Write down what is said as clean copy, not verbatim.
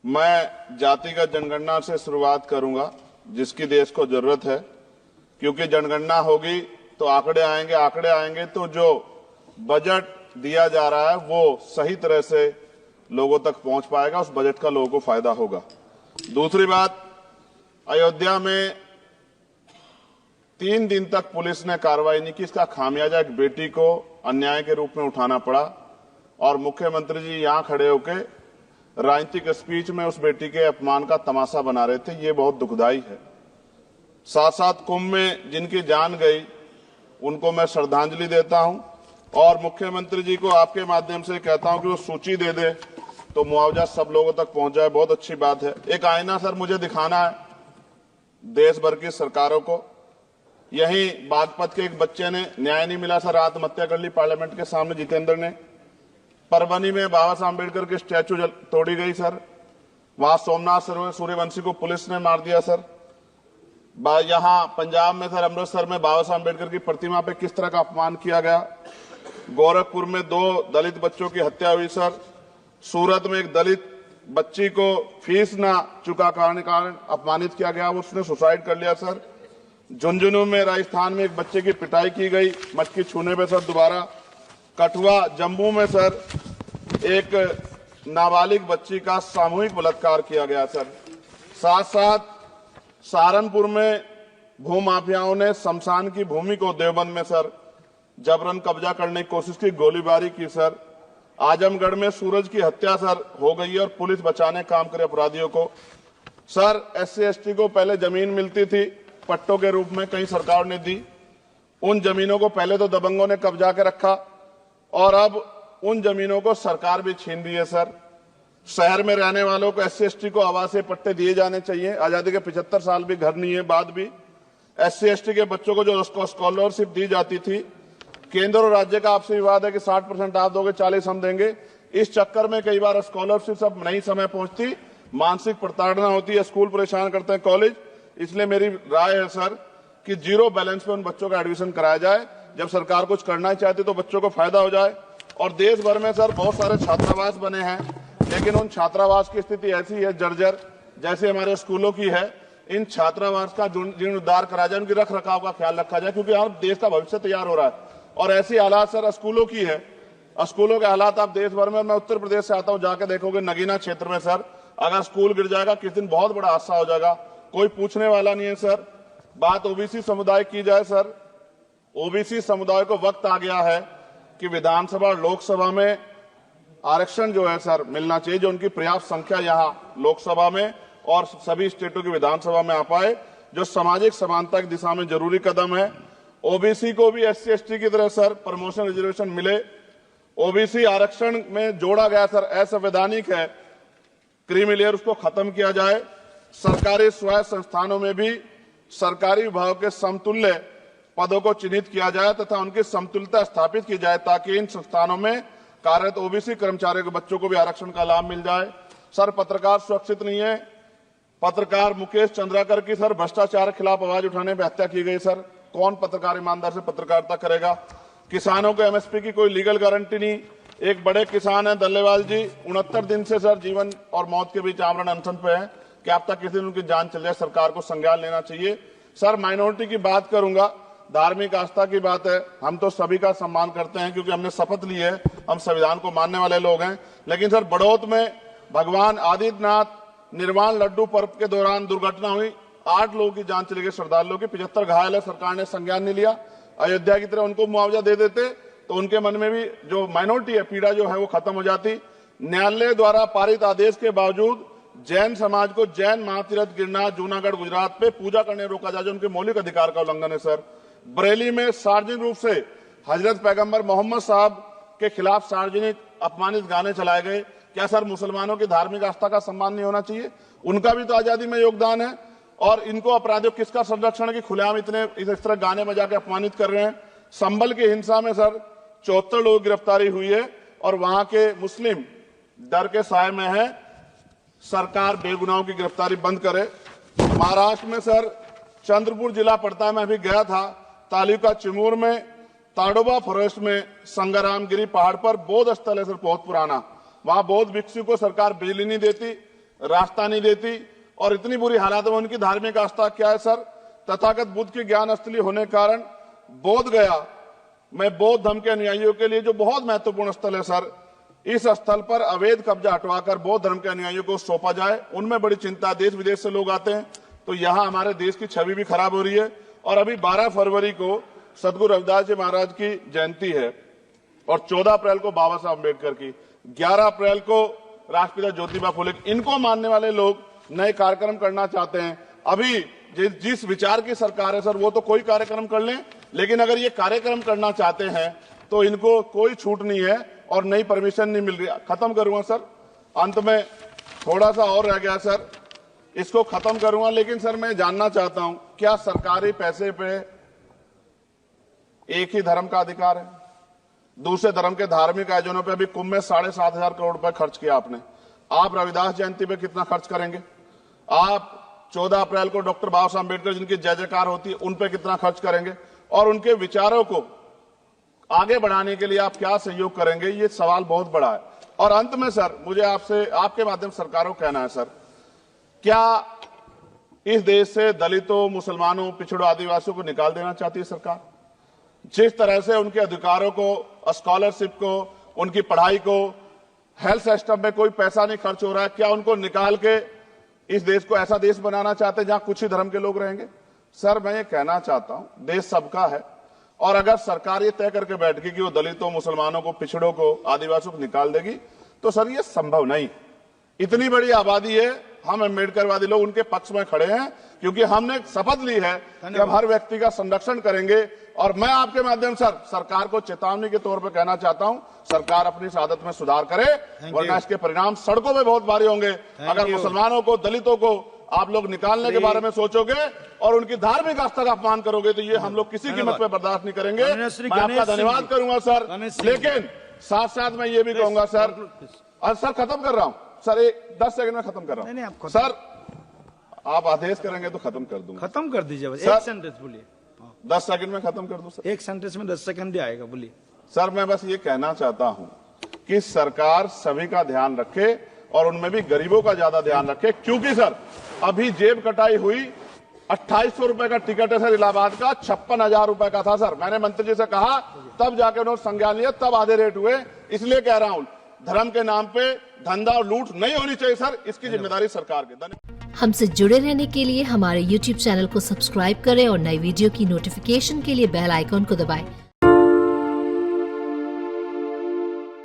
मैं जातिगत जनगणना से शुरुआत करूंगा, जिसकी देश को जरूरत है, क्योंकि जनगणना होगी तो आंकड़े आएंगे तो जो बजट दिया जा रहा है वो सही तरह से लोगों तक पहुंच पाएगा, उस बजट का लोगों को फायदा होगा। दूसरी बात, अयोध्या में 3 दिन तक पुलिस ने कार्रवाई नहीं की। इसका खामियाजा एक बेटी को अन्याय के रूप में उठाना पड़ा और मुख्यमंत्री जी यहां खड़े होकर राजनीतिक स्पीच में उस बेटी के अपमान का तमाशा बना रहे थे। ये बहुत दुखदाई है। साथ साथ कुंभ में जिनकी जान गई उनको मैं श्रद्धांजलि देता हूं और मुख्यमंत्री जी को आपके माध्यम से कहता हूं कि वो सूची दे दे तो मुआवजा सब लोगों तक पहुंच जाए। बहुत अच्छी बात है। एक आईना सर मुझे दिखाना है देश भर की सरकारों को। यही बागपत के एक बच्चे ने न्याय नहीं मिला सर, आत्महत्या कर ली पार्लियामेंट के सामने, जितेंद्र ने। परभनी में बाबा साहब अम्बेडकर की स्टैचू तोड़ी गई सर, वहां सोमनाथ सूर्यवंशी को पुलिस ने मार दिया सर। यहां पंजाब में सर, अमृतसर में बाबा साहब अम्बेडकर की प्रतिमा पे किस तरह का अपमान किया गया। गोरखपुर में 2 दलित बच्चों की हत्या हुई सर। सूरत में एक दलित बच्ची को फीस ना चुका कारण अपमानित किया गया, उसने सुसाइड कर लिया सर। झुंझुनू में राजस्थान में एक बच्चे की पिटाई की गई मटकी छूने पे सर दोबारा। कठुआ जम्मू में सर एक नाबालिग बच्ची का सामूहिक बलात्कार किया गया सर। साथ साथ सहारनपुर में भूमाफियाओं ने शमशान की भूमि को देवबंद में सर जबरन कब्जा करने की कोशिश की, गोलीबारी की सर। आजमगढ़ में सूरज की हत्या सर हो गई और पुलिस बचाने काम करे अपराधियों को। सर SC ST को पहले जमीन मिलती थी पट्टों के रूप में, कई सरकार ने दी। उन जमीनों को पहले तो दबंगों ने कब्जा के रखा और अब उन जमीनों को सरकार भी छीन रही है सर। शहर में रहने वालों को SC ST को आवासीय पट्टे दिए जाने चाहिए। आजादी के 75 साल भी घर नहीं है, बाद भी SC ST के बच्चों को जो स्कॉलरशिप दी जाती थी, केंद्र और राज्य का आपसी विवाद है कि 60% आप दोगे, 40 हम देंगे। इस चक्कर में कई बार स्कॉलरशिप सब नहीं समय पहुंचती, मानसिक प्रताड़ना होती है, स्कूल परेशान करते हैं, कॉलेज। इसलिए मेरी राय है सर कि 0 बैलेंस पे उन बच्चों का एडमिशन कराया जाए। जब सरकार कुछ करना ही चाहती तो बच्चों को फायदा हो जाए। और देश भर में सर बहुत सारे छात्रावास बने हैं, लेकिन उन छात्रावास की स्थिति ऐसी है जर्जर, जैसे हमारे स्कूलों की है। इन छात्रावास का जीर्णोद्धार करा जाए, उनकी रख रखाव का ख्याल रखा जाए, क्योंकि यहाँ देश का भविष्य तैयार हो रहा है। और ऐसी हालात सर स्कूलों की है। स्कूलों के हालात आप देश भर में, मैं उत्तर प्रदेश से आता हूँ, जाके देखोगे नगीना क्षेत्र में सर अगर स्कूल गिर जाएगा किस दिन बहुत बड़ा हादसा हो जाएगा, कोई पूछने वाला नहीं है सर। बात OBC समुदाय की जाए सर, OBC समुदाय को वक्त आ गया है कि विधानसभा और लोकसभा में आरक्षण जो है सर मिलना चाहिए, जो उनकी पर्याप्त संख्या यहाँ लोकसभा में और सभी स्टेटों की विधानसभा में आ पाए, जो सामाजिक समानता की दिशा में जरूरी कदम है। OBC को भी SC ST की तरह सर प्रमोशन रिजर्वेशन मिले। OBC आरक्षण में जोड़ा गया सर असंवैधानिक है, क्रीमी लेयर उसको खत्म किया जाए। सरकारी स्वायत्त संस्थानों में भी सरकारी विभागों के समतुल्य पदों को चिन्हित किया जाए तथा उनकी समतुल्यता स्थापित की जाए, ताकि इन संस्थानों में कार्यरत OBC कर्मचारियों के बच्चों को भी आरक्षण का लाभ मिल जाए। सर पत्रकार सुरक्षित नहीं है। पत्रकार मुकेश चंद्राकर की सर भ्रष्टाचार के खिलाफ आवाज उठाने पर हत्या की गई सर। कौन पत्रकार ईमानदार से पत्रकारिता करेगा। किसानों को MSP की कोई लीगल गारंटी नहीं। एक बड़े किसान है दल्लेवाल जी, 69 दिन से सर जीवन और मौत के बीच आमरण अनशन पे है। क्या अब तक किसी दिन उनकी जान चल जाए, सरकार को संज्ञान लेना चाहिए। सर माइनॉरिटी की बात करूंगा, धार्मिक आस्था की बात है, हम तो सभी का सम्मान करते हैं क्योंकि हमने शपथ ली है, हम संविधान को मानने वाले लोग हैं। लेकिन सर बड़ौत में भगवान आदित्यनाथ निर्वाण लड्डू पर्व के दौरान दुर्घटना हुई, 8 लोगों की जान चली गई, श्रद्धालुओं की 75 घायल है, सरकार ने संज्ञान नहीं लिया। अयोध्या की तरह उनको मुआवजा दे देते तो उनके मन में भी जो माइनॉरिटी है पीड़ा जो है वो खत्म हो जाती। न्यायालय द्वारा पारित आदेश के बावजूद जैन समाज को जैन महातीर्थ गिरनार जूनागढ़ गुजरात पे पूजा करने रोका जाए, जो उनके मौलिक अधिकार का उल्लंघन है सर। बरेली में सार्वजनिक रूप से हजरत पैगंबर मोहम्मद साहब के खिलाफ सार्वजनिक अपमानित गाने चलाए गए। क्या सर मुसलमानों की धार्मिक आस्था का सम्मान नहीं होना चाहिए? उनका भी तो आजादी में योगदान है। और इनको अपराधियों किसका संरक्षण है कि खुलेआम इतने इस तरह गाने बजा के अपमानित कर रहे हैं। संभल की हिंसा में सर 74 लोगों की गिरफ्तारी हुई है और वहां के मुस्लिम डर के साए में है। सरकार बेगुनाहों की गिरफ्तारी बंद करे। महाराष्ट्र में सर चंद्रपुर जिला पड़ता है, मैं अभी गया था, तालुका चिमूर में ताडोबा फॉरेस्ट में संग्रामगिरी पहाड़ पर बौद्ध स्थल है सर, बहुत पुराना। वहां बौद्ध भिक्षु को सरकार बिजली नहीं देती। रास्ता नहीं देती और इतनी बुरी हालत में उनकी धार्मिक आस्था क्या है सर? तथागत बुद्ध की ज्ञान स्थली होने के कारण बोध गया में बौद्ध धर्म के अनुयायियों के लिए जो बहुत महत्वपूर्ण स्थल है सर, इस स्थल पर अवैध कब्जा हटवाकर बौद्ध धर्म के अनुयायियों को सौंपा जाए। उनमें बड़ी चिंता, देश विदेश से लोग आते हैं, तो यहाँ हमारे देश की छवि भी खराब हो रही है। और अभी 12 फरवरी को सदगुरु रविदास जी महाराज की जयंती है और 14 अप्रैल को बाबा साहब अम्बेडकर की, 11 अप्रैल को राष्ट्रपिता ज्योतिबा फुले। इनको मानने वाले लोग नए कार्यक्रम करना चाहते हैं। अभी जिस विचार की सरकार है सर, वो तो कोई कार्यक्रम कर लें, लेकिन अगर ये कार्यक्रम करना चाहते हैं तो इनको कोई छूट नहीं है और नई परमिशन नहीं मिल रही। खत्म करूंगा सर, अंत में थोड़ा सा और रह गया सर, इसको खत्म करूंगा। लेकिन सर मैं जानना चाहता हूं, क्या सरकारी पैसे पे एक ही धर्म का अधिकार है? दूसरे धर्म के धार्मिक आयोजनों पे अभी कुंभ में 7,500 करोड़ रुपए खर्च किया आपने। आप रविदास जयंती पे कितना खर्च करेंगे? आप 14 अप्रैल को डॉक्टर बाबा साहब अम्बेडकर जिनकी जय जयकार होती है, उन पे कितना खर्च करेंगे? और उनके विचारों को आगे बढ़ाने के लिए आप क्या सहयोग करेंगे? ये सवाल बहुत बड़ा है। और अंत में सर, मुझे आपसे, आपके माध्यम से सरकारों को कहना है सर, क्या इस देश से दलितों, मुसलमानों, पिछड़ों, आदिवासियों को निकाल देना चाहती है सरकार? जिस तरह से उनके अधिकारों को, स्कॉलरशिप को, उनकी पढ़ाई को, हेल्थ सिस्टम में कोई पैसा नहीं खर्च हो रहा है, क्या उनको निकाल के इस देश को ऐसा देश बनाना चाहते हैं जहां कुछ ही धर्म के लोग रहेंगे? सर मैं ये कहना चाहता हूं, देश सबका है और अगर सरकार ये तय करके बैठ गई कि वो दलितों, मुसलमानों को, पिछड़ों को, आदिवासियों को निकाल देगी, तो सर ये संभव नहीं। इतनी बड़ी आबादी है, हम अम्बेडकरवादी लोग उनके पक्ष में खड़े हैं क्योंकि हमने शपथ ली है कि हम हर व्यक्ति का संरक्षण करेंगे। और मैं आपके माध्यम से सरकार को चेतावनी के तौर पर कहना चाहता हूं, सरकार अपनी इस आदत में सुधार करे, वरना इसके परिणाम सड़कों में बहुत भारी होंगे। अगर मुसलमानों को, दलितों को आप लोग निकालने के बारे में सोचोगे और उनकी धार्मिक आस्था का अपमान करोगे, तो ये हम लोग किसी कीमत पे बर्दाश्त नहीं करेंगे। मैं आपका धन्यवाद करूंगा सर, लेकिन साथ साथ मैं ये भी कहूंगा सर, और सर खत्म कर रहा हूं सर, 10 सेकंड में खत्म कर रहा हूं सर, आप आदेश करेंगे तो खत्म कर दूंगा। खत्म कर दीजिए, एक सेंटेंस बोलिए। 10 सेकंड में खत्म कर दूं सर? एक सेंटेंस में 10 सेकंड ही आएगा, बोलिए। सर मैं बस ये कहना चाहता हूं कि सरकार सभी का ध्यान रखे और उनमें भी गरीबों का ज्यादा ध्यान रखे, क्योंकि सर अभी जेब कटाई हुई 2800 रुपए का टिकट है सर इलाहाबाद का, 56,000 रुपए का था सर। मैंने मंत्री जी से कहा, तब जाके उन्होंने संज्ञान लिया, तब आधे रेट हुए। इसलिए कह रहा हूं, धर्म के नाम पे धंधा और लूट नहीं होनी चाहिए सर, इसकी जिम्मेदारी सरकार की। धन्यवाद। हमसे जुड़े रहने के लिए हमारे YouTube चैनल को सब्सक्राइब करें और नई वीडियो की नोटिफिकेशन के लिए बेल आइकॉन को दबाएं।